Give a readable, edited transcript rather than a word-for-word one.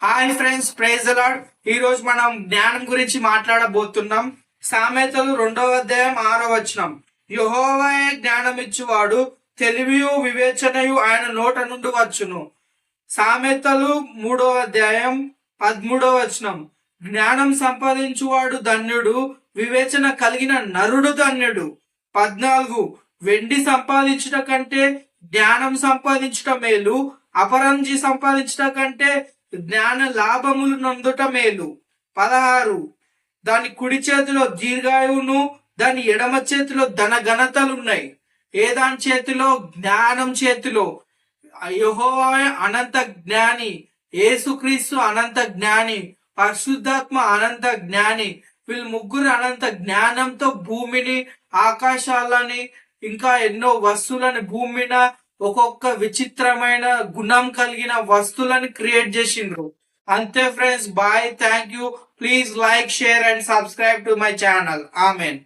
Hi friends, praise the Lord. ఈ రోజు మనం జ్ఞానం గురించి మాట్లాడబోతున్నాం. సామెతలు 2వ అధ్యాయం 6వ వచనం. యెహోవాయే జ్ఞానం ఇచ్చువాడు, తెలివియు వివేచనయు ఆయన నోట నుండి వచ్చును. సామెతలు 3వ అధ్యాయం 13వ వచనం. జ్ఞానం సంపాదించువాడు ధన్యుడు, వివేచన కలిగిన నరుడు ధన్యుడు. 14. వెండి సంపాదించుట కంటే జ్ఞానం సంపాదించుట మేలు, అపరంజి సంపాదించుట కంటే జ్ఞాన లాభములు నందుట మేలు. 16. దాని కుడి చేతిలో దీర్ఘాయువును, దాని ఎడమ చేతిలో ధన ఘనతలున్నాయి. ఏ దాని చేతిలో? జ్ఞానం చేతిలో. యెహోవా అనంత జ్ఞాని, యేసుక్రీస్తు అనంత జ్ఞాని, పరిశుద్ధాత్మ అనంత జ్ఞాని. వీళ్ళు ముగ్గురు అనంత జ్ఞానంతో భూమిని, ఆకాశాలని, ఇంకా ఎన్నో వస్తువులని, భూమిన ఒక్కొక్క విచిత్రమైన గుణం కలిగిన వస్తువులను క్రియేట్ చేసిండ్రు. అంతే friends, bye, thank you. Please like, share and subscribe to my channel. Amen.